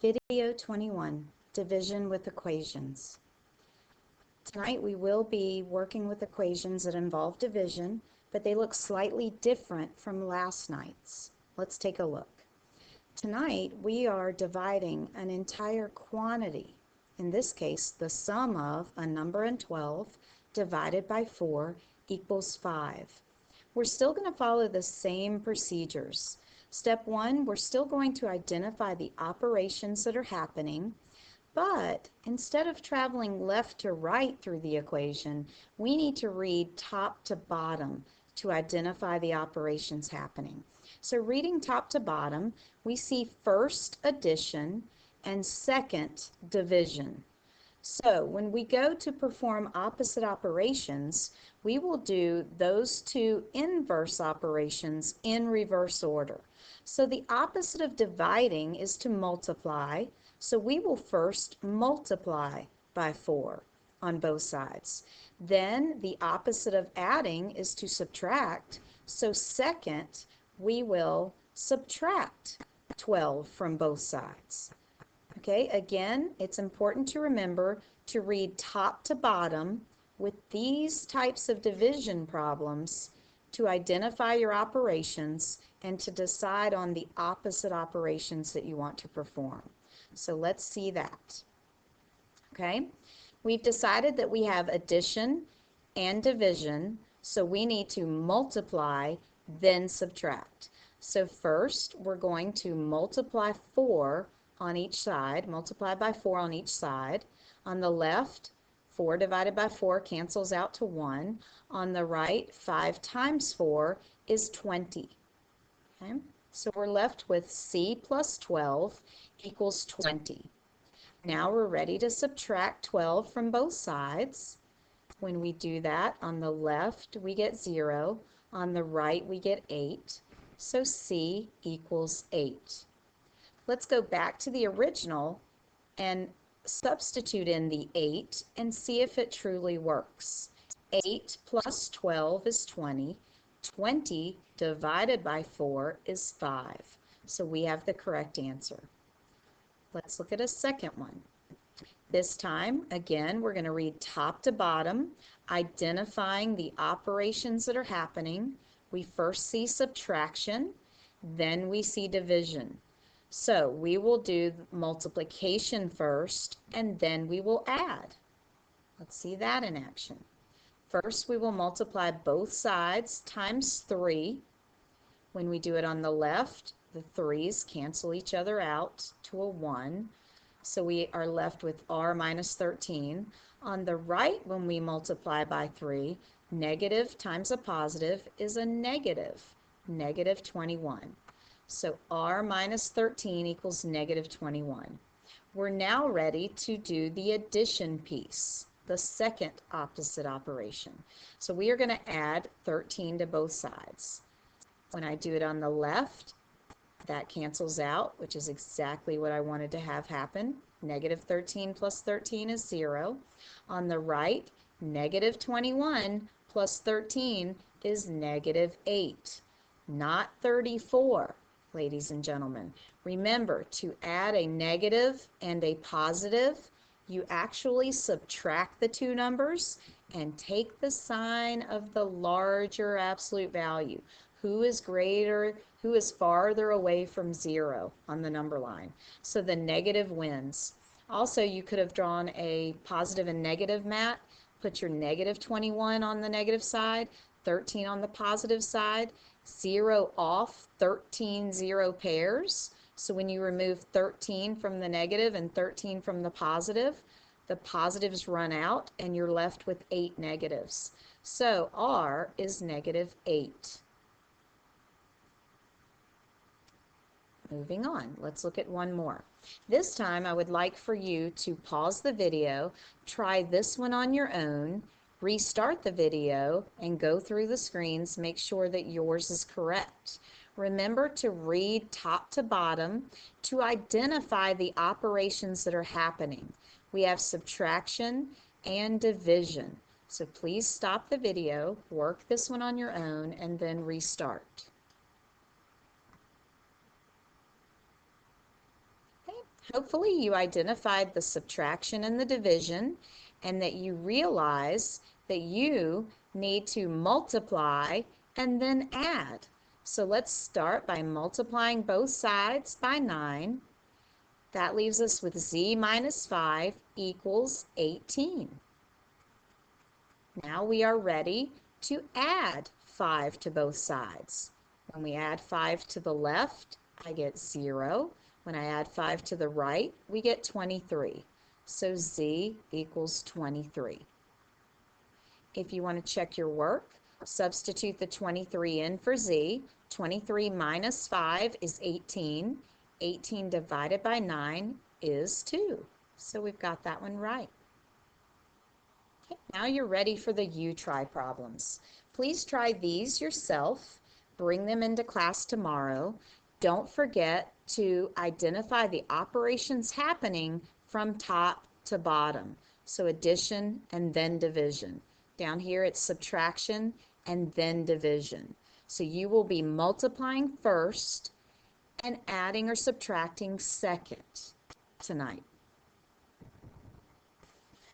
Video 21, Division with Equations. Tonight we will be working with equations that involve division, but they look slightly different from last night's. Let's take a look. Tonight we are dividing an entire quantity, in this case the sum of a number and 12 divided by 4 equals 5. We're still going to follow the same procedures. Step 1, we're still going to identify the operations that are happening, but instead of traveling left to right through the equation, we need to read top to bottom to identify the operations happening. So reading top to bottom, we see first addition and second division. So when we go to perform opposite operations, we will do those two inverse operations in reverse order. So the opposite of dividing is to multiply. So we will first multiply by 4 on both sides. Then the opposite of adding is to subtract. So second, we will subtract 12 from both sides. Okay, again, it's important to remember to read top to bottom with these types of division problems to identify your operations and to decide on the opposite operations that you want to perform. So let's see that. Okay, we've decided that we have addition and division, so we need to multiply, then subtract. So first, we're going to multiply 4 on each side, multiply by 4 on each side. On the left, 4 divided by 4 cancels out to 1. On the right, 5 times 4 is 20. Okay? So we're left with C plus 12 equals 20. Now we're ready to subtract 12 from both sides. When we do that, on the left we get 0, on the right we get 8. So C equals 8. Let's go back to the original and substitute in the 8 and see if it truly works. 8 plus 12 is 20. 20 divided by 4 is 5. So we have the correct answer. Let's look at a second one. This time, again, we're going to read top to bottom, identifying the operations that are happening. We first see subtraction, then we see division. So we will do multiplication first, and then we will add. Let's see that in action. First, we will multiply both sides times 3. When we do it on the left, the 3's cancel each other out to a 1. So we are left with r minus 13. On the right, when we multiply by 3, negative times a positive is a negative, negative 21. So r minus 13 equals negative 21. We're now ready to do the addition piece, the second opposite operation. So we are going to add 13 to both sides. When I do it on the left, that cancels out, which is exactly what I wanted to have happen. Negative 13 plus 13 is 0. On the right, negative 21 plus 13 is negative 8, not 34. Ladies and gentlemen, remember to add a negative and a positive, you actually subtract the two numbers and take the sign of the larger absolute value. Who is greater, who is farther away from 0 on the number line? So the negative wins. Also, you could have drawn a positive and negative mat. Put your negative 21 on the negative side, 13 on the positive side. 0 off, 13 0 pairs. So when you remove 13 from the negative and 13 from the positives run out and you're left with 8 negatives. So R is negative 8. Moving on, let's look at one more. This time I would like for you to pause the video, try this one on your own, restart the video, and go through the screens, make sure that yours is correct. Remember to read top to bottom to identify the operations that are happening. We have subtraction and division. So please stop the video, work this one on your own, and then restart. Hopefully you identified the subtraction and the division, and that you realize that you need to multiply and then add. So let's start by multiplying both sides by 9. That leaves us with z minus 5 equals 18. Now we are ready to add 5 to both sides. When we add 5 to the left, I get 0. When I add 5 to the right, we get 23. So z equals 23. If you want to check your work, substitute the 23 in for z. 23 minus 5 is 18. 18 divided by 9 is 2. So we've got that one right. Okay, now you're ready for the you-try problems. Please try these yourself. Bring them into class tomorrow. Don't forget to identify the operations happening from top to bottom. So addition and then division. Down here it's subtraction and then division. So you will be multiplying first and adding or subtracting second tonight.